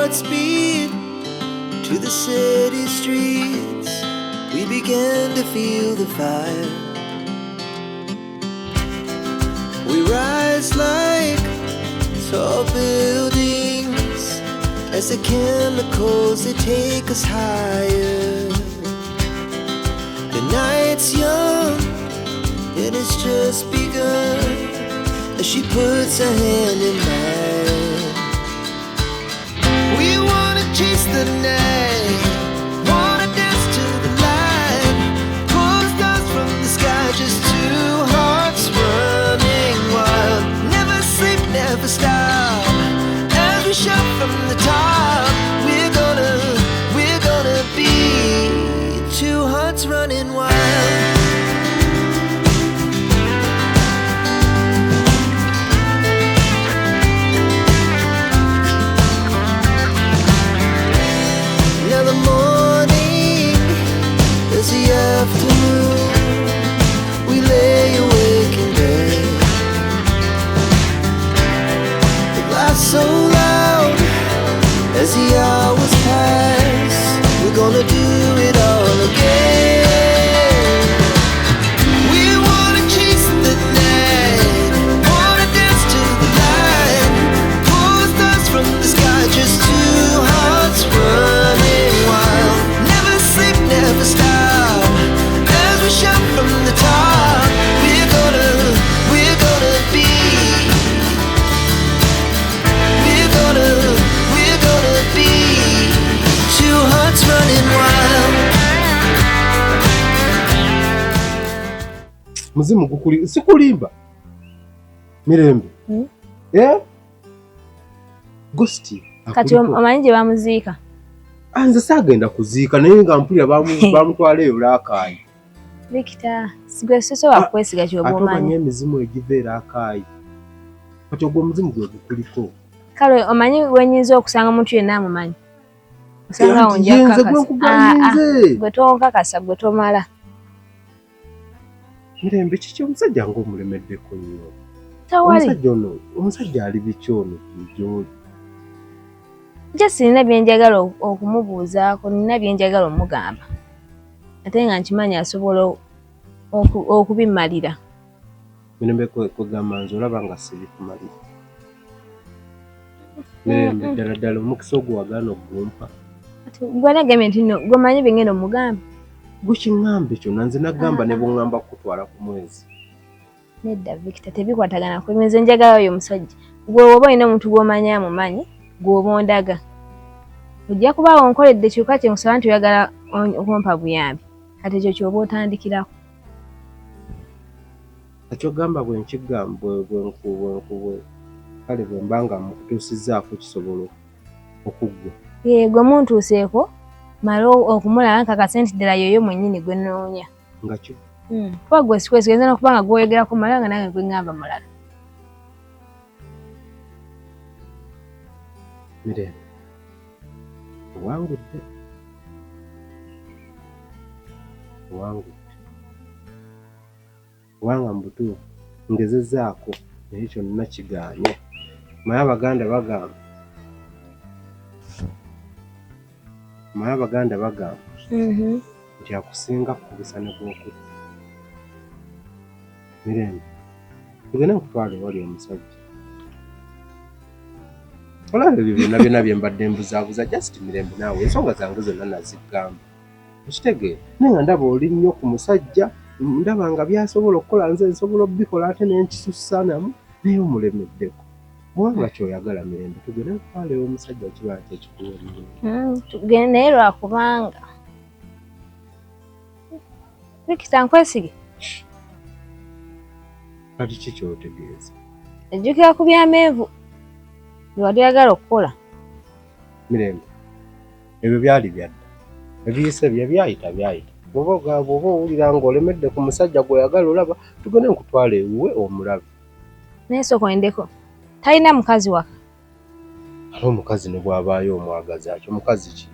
Godspeed to the city streets. We began to feel the fire. We rise like tall buildings as the chemicals they take us higher. The night's young and it's just begun as she puts her hand in mine. We wanna chase the night, wanna dance to the light, pull the stars from the sky, just two hearts running wild. Never sleep, never stop, as we shout from the top. We're gonna be two hearts running wild. Now the morning is the afternoon. We lay awake in bed. The laughs so loud as the hours pass. We're gonna do it all again. We wanna chase the night, wanna dance to the light, pull the stars from the sky, just two hearts running wild. Never sleep, never stop, as we shout from the top. We're gonna be, we're gonna be two hearts running wild. Muzimu gukuli sikulimba Mirembe. Ghost kati omanyi gye bamuziika? Anze sagenda kuziika naye nga mpulira bamutwala eyo Rakai. Victor, sigwe sosobola kwesiga ky'oba omanyi. Ate omanyi emizimu egiva e Rakai. Kati ogwo omuzimu gwe gukuliko. Kale omanyi wenyinza okusanga omuntu yenna amumanyi? Osanga onja kakasa. Gwe tonkakasa, gwe tomala. Mirembe kiki omusajja ng'omulemeddeko nnyo? Tawali. Omusajja ali bikyono gy'oli. Just nina byenjagala okumubuuzaako, nina byenjagala omugamba. Ate nga nkimanyi asobola okubimalira. Mirembe kwegamba nze olaba nga sibikumalira. Mirembe ddala ddala omukisa ogwo wagaana okugumpa. Gwe nagambye nti nno gwomanyi bengenda omugamba. Gukiŋŋambe kyonna nze nagamba ne bw'ŋŋamba kukutwala ku mwezi. Nedda Victor, tebikwatagana ku nze njagala oyo omusajja. Gwe oba olina omuntu gw'omanyi amumanyi, gw'oba ondaga. Ojja kubaawo onkoledde kyokka kye nkusaba nti oyagala okumpa buyambi. Kati ekyo ky'oba otandikirako. Ekyogamba bwe nkigamba bwe kale bwe mba nga mukutuusizzaako kisobola okuggwa. Gwe muntuuseeko mala okumulaba nkakasa nti ddala yoyo mwennyini gwe nnoonya. Nga kyo? Kuba gwe sikwesigenza n'okuba nga gw'oyogerako mala nga nange gwe ŋŋamba mulala. Mirembe owangudde wanga mu butuufu ngezezzaako naye kyonna kigaanye. Maya Abaganda bagamba nti akusinga kukubisa ne gw'okutta. Mirembe tugenda nkutwala ewali omusajja. Olaba ebyo byonna bye mbadde mbuzaabuza just Mirembe naawe ensonga zange zonna nazigamba. Okitegeera naye nga ndaba oli nnyo ku musajja, ndaba nga byasobola okukola nze nsobola obikola ate n'enkisussanamu naye omulemeddeko. Kubanga kyoyagala Mirembe tugenda nkutwala omusajja kiba nti ekikuwulira. Tugende naye lwakubanga Victor nkwesige. Kati ki ky'otegeeza? Ejjukira ku by'amenvu lwali oyagala okukola. Mirembe ebyo byali byadda, ebiyise byayita. Bw'oba owulira ng'olemedde ku musajja gw'oyagala olaba tugende nkutwala ewuwe omulabe. Naye sooka ondeko, talina mukazi waka. Ate omukazi ne bw'abaayo omwagazi akyo omukazi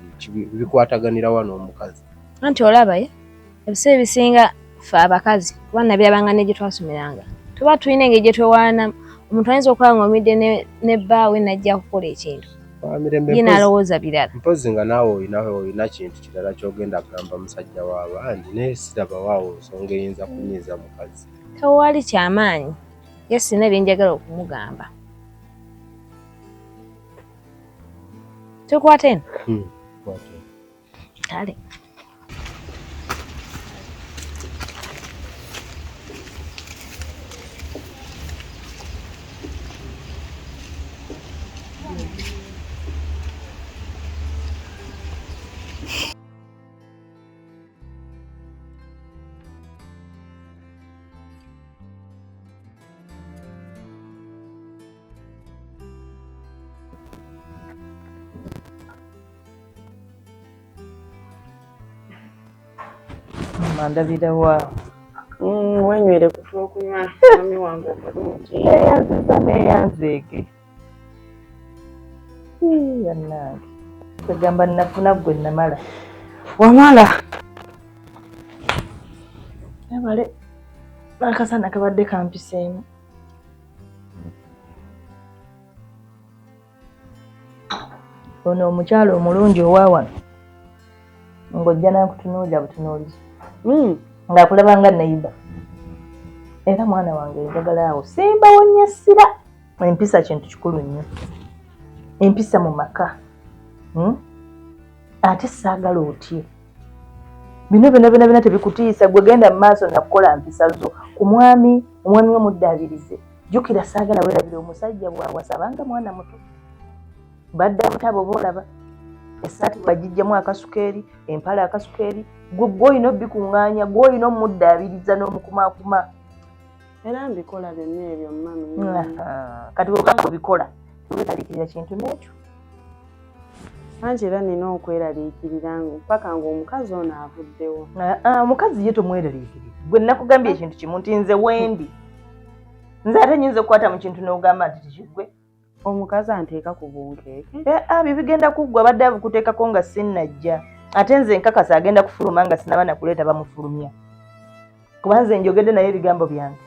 bikwataganira wano omukazi. Anti olaba ebiseera ebisinga ffe abakazi kuba nabyabanga ne gye twasomeranga tuba tulina engeri gye twewaana. Omuntu ayinza okukola ng'omidde ne bbaawe najja kukola ekintu kwa mirembe alowooza birala. Mpozi nga naawe olina kintu kirala ky'ogenda kugamba musajja w'abandi naye siraba waawo nsonga eyinza kunyiiza mukazi. Tewali kyamaanyi ye sina byenjagala okumugamba. Tukwate eno? Kwate. Kale. Mandabira wa wenywere kutokunywa mami wange obulungi yanzeeke yannange kwegamba nnafuna gwe namala wamala ebale n'akasana kabadde kampiseemu ono omukyalo omulungi owawano ng'ojja n'akutunuulira butunuulizi ng'akulaba nga nayiba era mwana wange njagala awo simbawo nnyo essira empisa kintu kikulu nnyo empisa mu maka ate saagala otye bino byonna tebikutiisa gwe genda mu maaso nakukola mpisa zo ku omwami we muddaabirize jjukira saagala weerabira omusajja bw'awasabanga mwana muto badde mutabo boolaba essaati bagijjamu akasukeeri empale akasukeeri gw'olina obbikuŋŋaanya gw'olina omuddaabiriza n'omukumaakuma era mbikola byonna ebyo mami kati bwekanga obikola teweeraliikirira kintu n'ekyo anti era nina okweraliikirira mpaka ng'omukazi ono avuddewo omukazi ye tomweraliikirira gwe nakugambye ekintu kimu nti nze wendi nze ate nyinza okukwata mu kintu n'ogamba nti tikigwe omukazi anteeka ku bunkeeke bye bigenda kuggwa abadde abukuteekako nga sinnajja ate nze nkakasa agenda kufuluma nga sinaba nakuleeta bamufulumya kuba nze njogedde naye ebigambo byange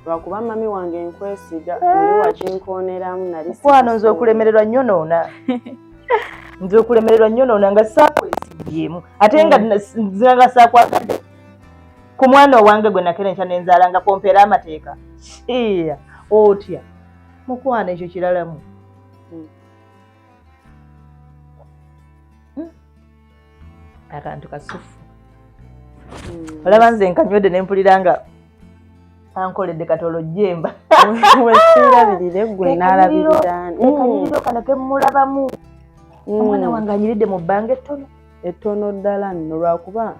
lwakuba mami wange nkwesiga oli wakinkooneramu nali kwano nze okulemererwa nnyonoona nze okulemererwa nnyonoona nga saakwesibyemu ate nga nga saakwagadde ku mwana owange gwe nakera enkya nenzaala nga kompeera amateeka iya otya mukwana ekyo kiralamu akantu kasufu olaba nze nkanywedde nempulira nga ankoledde katolo jjemba wesiirabirire gwe naalabiriraani ekanyiriro kano kemulabamu omwana wange anyiridde mu bbanga ettono ddala nno lwakuba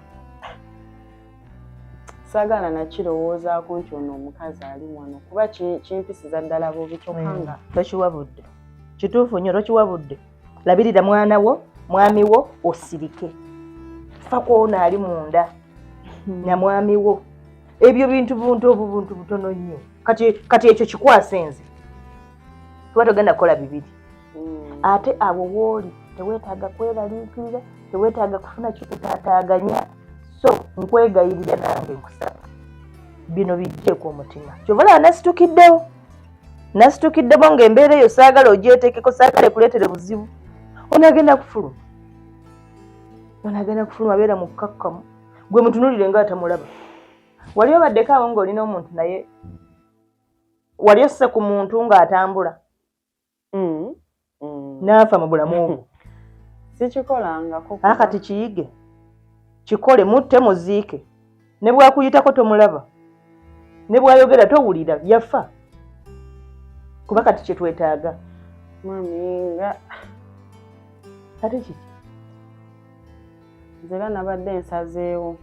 saagala nakirowoozaako nti ono omukazi ali wano kuba kimpisiza ddala bubi kyokka tokiwabudde kituufu nnyo tokiwabudde labirira mwana wo mwami wo osirike fa kwona ali munda na mwami wo ebyo bintu buntu butono nnyo kati ekyo kikwase nze kuba togenda kukola bibiri ate abo wooli teweetaaga kweraliikirira teweetaaga kufuna kikutaataaganya so nkwegayirira nange nkusaba bino bijjeeko omutima kyobalaba nasitukiddemo ng'embeera eyo saagala ogyeteekeko saagala ekuleetere buzibu onagenda kufuluma abeera mu kkakkamu gwe mutunulire nga atamulaba wali obaddeko awo ng'olina omuntu naye wali osse ku muntu ng'atambula n'afa mu bulamu obwo sikikolangako akati kiyige kikole mutte muziike ne bwakuyitako tomulaba ne bwayogera towulira yafa kuba kati kyetwetaaga mami nga ate kiki nzera nabadde nsazeewo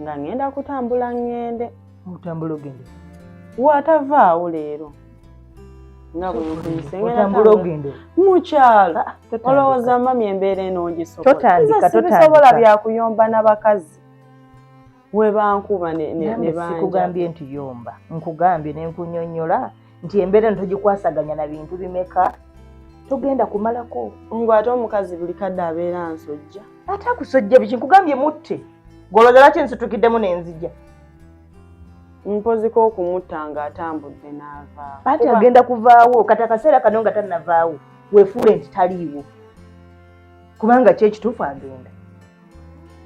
nga ngenda kutambula ngende otambula ogende watavaawo leero nga otambula ogende mukyalo olowooza mami embeera eno totandika sibisobola byakuyomba n'abakazi we bankuba ne sikugambye nti yomba nkugambye ne nkunyonnyola nti embeera eno togikwasaganya na bintu bimeka togenda kumalako ng'ate omukazi buli kadde abeera nsojja ate akusojja biki nkugambye mutte golooza lwaki nsitukiddemu n'enzija mpoziko okumutta ng'atambudde n'avaawo ate agenda kuvaawo kati akaseera kano nga tannavaawo weefuule nti taliiwo kubanga kyekituufu agenda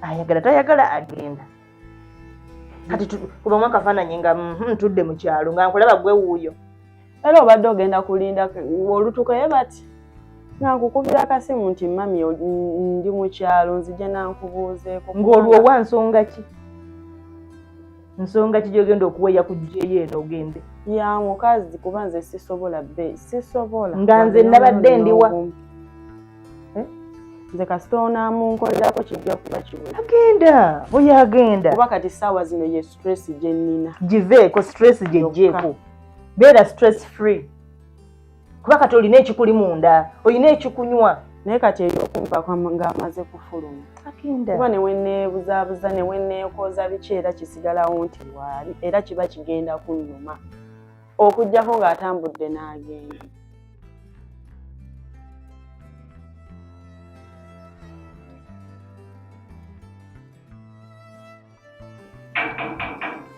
ayagala tayagala agenda kati kubamu akafaananyi nga ntudde mu kyalo nga nkulaba gwe wuuyo era obadde ogenda kulinda olutuuka ye bati nankukubira akasimu nti mami ndi mu kyalo nzija nankubuuzeeko ng'olwo owa nsonga ki gyogenda okuweeya kujjeyo eno ogende ya mukazi kuba nze sisobola nga nze nabadde ndiwa nze kasita onaamunkolerako kijja kuba kiwera agenda oyo agenda kuba kati ssaawa zino ye stress gye nnina giveeko stress gyeggyeko beera stress free kuba kati olina ekikuli munda olina ekikunywa naye kati eryokumpa ng'amaze kufuluma kuba newenneebuzaabuza newenneekooza biki era kisigalawo nti waali era kiba kigenda kunnuma okuggyako ng'atambudde n'agenda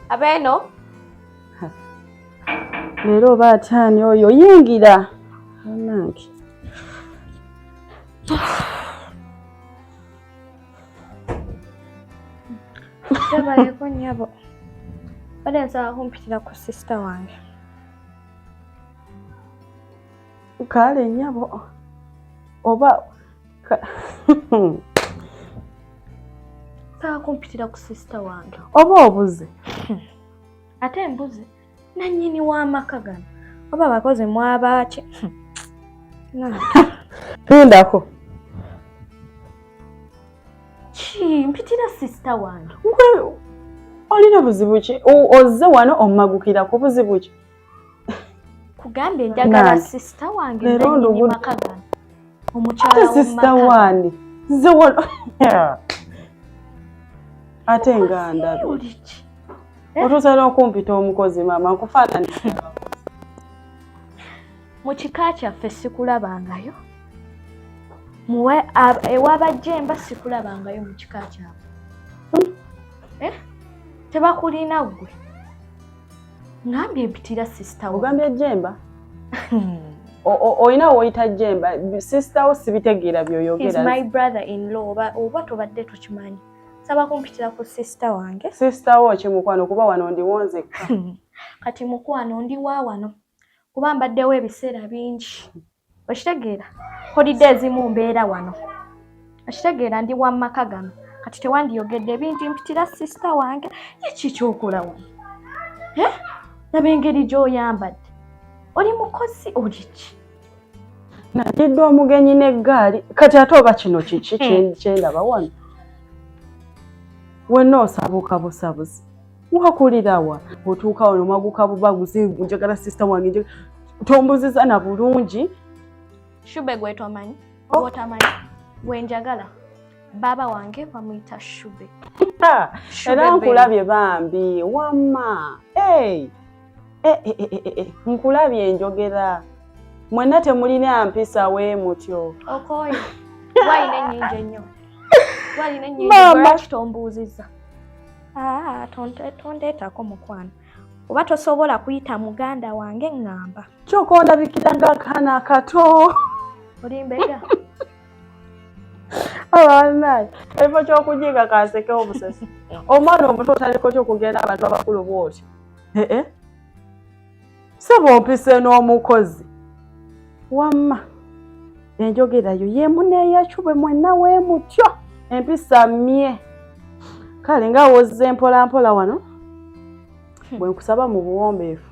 abeeno leero oba ataani oyo yingira nange tebaleko nnyabo badde nsaba kumpitira ku sisita wange kale nnyabo oba nsaba kumpitira ku sisita wange oba obuze ate mbuze nannyini w'amaka gano oba abakozi mwabaaki lindako mpitira sisita wange olina buzibu ki ozze wano omagukira ku buzibu ki kugambye njagala sisita wange nannyini maka gano omukyala sisita wandi nze wano ate nga ndabe otusaana okumpita omukozi maama nkufaananira mu kika kyaffe sikulabangayo ewabajjemba sikulabangayo mu kika kyabwe tebakulina gwe ngambye mpitira sisita ogambye jjemba olina woyita jjemba sisita wo sibitegeera byoyogera my brother in law oba tobadde tukimanyi saba kumpitira ku sisita wange sisita wo kimukwano kuba wano ndiwonzekka kati mukwano ndi wa wano kuba mbaddewo ebiseera bingi okitegeera holiday ezimu mbeera wano okitegeera ndi wa maka gano kati tewandiyogedde bingi mpitira sisita wange yeki kyokola wano laba engeri gy'oyambadde oli mukozi oli ki nagiddwa omugenyi n'eggaali kati ate oba kino kiki kyendaba wano wenna osabuka busabuzi wakulirawa otuuka wano maguka bubaguzi njagala sisita wange tombuziza na bulungi shube gwe tomanyi otamanyi gwenjagala baba wange bamuyita shube era nkulabye bambi wamma nkulabye enjogera mwenna temulina mpisa we mutyo okoyo walina ennyingi ennyo walina ennyingi lwaki tombuuziza tondeetako mukwano oba tosobola kuyita muganda wange ŋŋamba kyokka ondabikira ng'akaana akato olimbega abanaye ekifo ky'okujiga kasekewo obusesi omwana omuto otaliko kyokugenda abantu abakulu bwoti saba ompise n'omukozi wamma enjogerayo yemu neeyakubwe mwenna weemutyo empisa mmye kale nga wozze mpolampola wano bwe nkusaba mu buwombeefu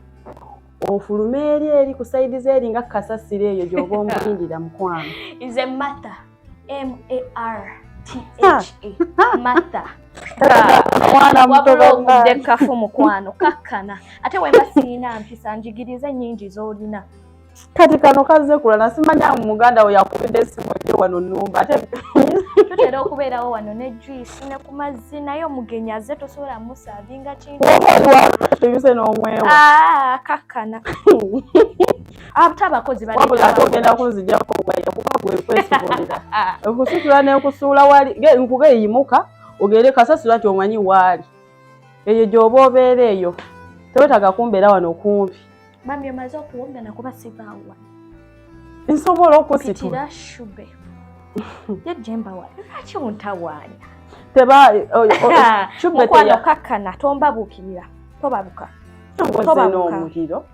ofulume eri ku sayidize eri nga kasasiro eyo gy'oba omulindira mukwano ize Martha Martha mwana mutoogudde kafu mukwano kakkana ate wemba siina mpisa njigirize nnyingi z'olina kati kano kazze kulala simanya muganda we yakubidde essimu eyo wano nnumba ate tutera okubeerawo wano ne juice ne ku mazzi naye omugenyi azze tosobola musaavinga kintu tuyuse n'omwewo kakkana ate abakozi wabula ate ogenda kunzijjako obwaya kuba gwe kwesobolera okusitula n'ekusuula wali nkugeyimuka ogende kasasula nti omanyi waali eyo gy'oba obeera eyo tewetaaga kumbeera wano kumpi bambi omaze okuwogana kuba sivaawa nsobola okusitula pitira shube yajemba wa lwaki ontawaanya mukwano kakkana tombabuukirira tobabuka n'omuliro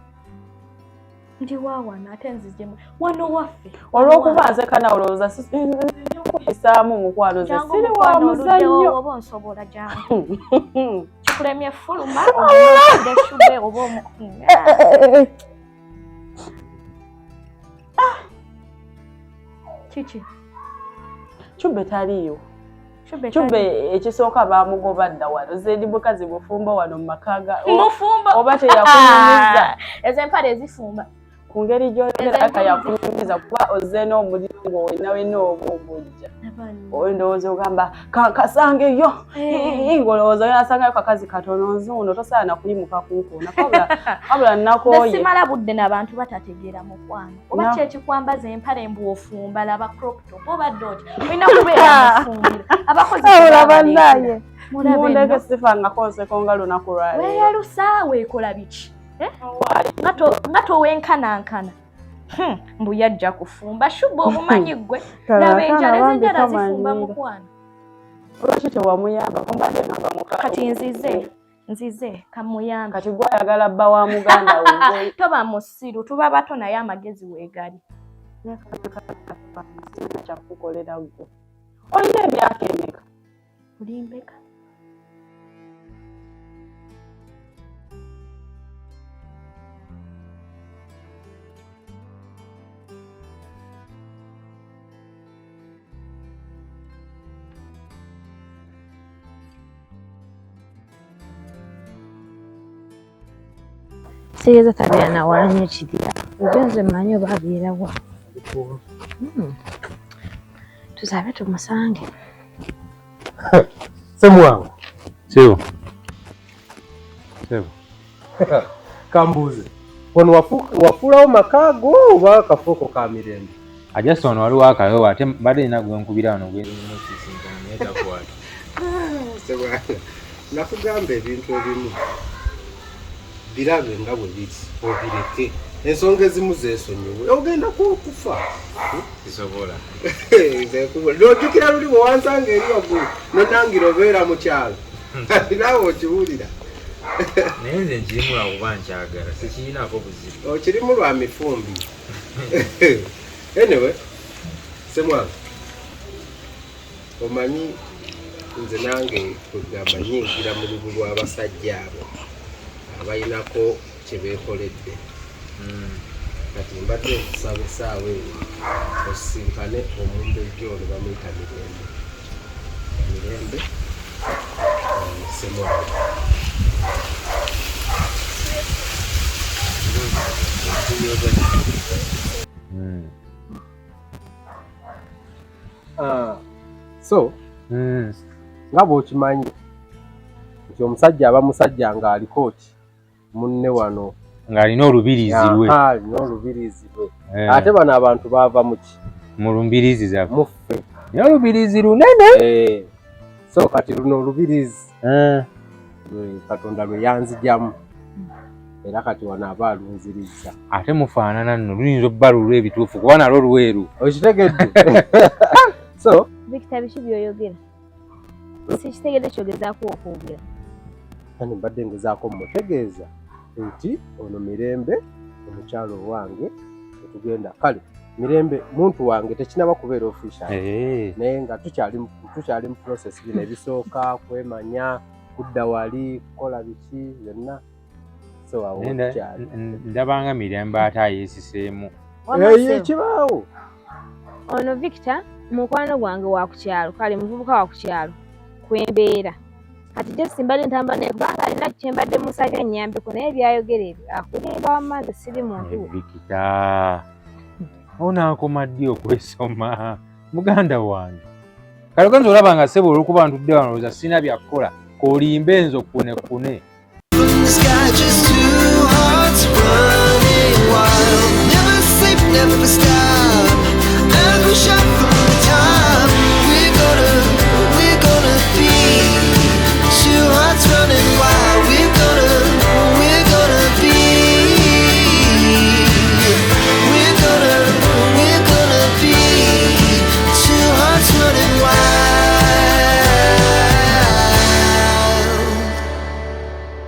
ndi waawana ate nzijemu wano waffe olw'okuba nze kana olowooza okuyisaamu mukwano ze siri wa muzannyo oba onsobola jangu kikulemye fuluma omude shube oba omukunga kiki Chube taliyo Chube ekisooka baamugoba dda wano zendi bukazi bufumba wano mu makaga mufumba oba teyakunyumiza ezempale ezifumba ku ngeri gy'oteraka yakunyumiza kuba ozze n'omulimu wenawe n'obujja ndowooza ogamba kasangeyo ng'olowooza yasangayo kakazi katono nzuuno tosaana kuyimuka kunkuuna kabula nnakooye simala budde n'abantu batategeera mukwano oba kyekikwambaza empale mbwofumba laba crop top obadde oti olina kubeera mufumbiro abakozi bannaye mundeke sifangako nseko nga lunaku lwaleero weeyalusa weekola biki nga towenkanankana mbu yajja kufumba shuba obumanyi ggwe laba enjala zifumba mukwano olwaki tewamuyamba kumbadde namba muka kati nzize kamuyamba kati gwe ayagala bba wa muganda we toba musiru tuba bato naye amagezi weegali kyakukolera gwe olina emyaka emeka olimbeka Sigeza tabeera na wala nnyo kirira ogenze mmanyi oba abeera wa tusabe tumusange Semuwange Sebo kambuuze wano wafuulawo makaago oba akafuuko ka mirembe ajasta wano waliwo akayowa ate mbadde nina gwe nkubira wano nakugamba ebintu ebimu birabe nga bwe biri obireke ensonga ezimu zeesonyiwe ogenda kufa kisobola n'ojjukira luli bwe wansanga eri waggulu nonangira obeera mu kyalo naawe okiwulira naye nze nkirimu lwakuba nkyagala sikirinako buzibu okirimu lwa mifumbi anyway Semwange omanyi nze nange kugamba nyingira mu lubu lw'abasajja abo abayinako kye beekoledde kati mbadde nkusaba essaawa eyo osisinkane omuntu ejjo ne bamuyita mirembe Semwange so nga bw'okimanyi nti omusajja aba musajja ng'aliko ki munne wano ng'alina olubirizi lwe alina olubirizi lwe ate bano abantu baava muki mu lumbirizi zaabwe muffe naye olubirizi lunene so kati luno olubirizi Katonda lwe yanzijamu era kati wano aba alunzirizza ate mufaanana nno luyinza obba lulwa ebituufu kuba nalwo lweru okitegedde so Victor biki by'oyogera sikitegedde kyogezaako okwogera kani mbadde ngezaako mmutegeeza nti ono mirembe omukyalo owange etugenda kale mirembe muntu wange tekinaba kubeera official naye nga tukyali mu process bino ebisooka kwemanya kudda wali kukola biki byonna so awo tukyali ndabanga mirembe ate ayeesiseemu ekibaawo ono Victor mukwano gwange wa ku kyalo kale muvubuka wa ku kyalo kwembeera kati gye simbadde ntamba naye kubanga alina kyembadde musabye ennyambeko naye byayogera ebyo akulimba wammanze siri muntu Victor onaakoma ddi okwesoma muganda wange kale ogenza olaba nga ssebo olwokuba ntudde wano olowooza sirina byakukola kolimba enzo kune Never sleep, never stop.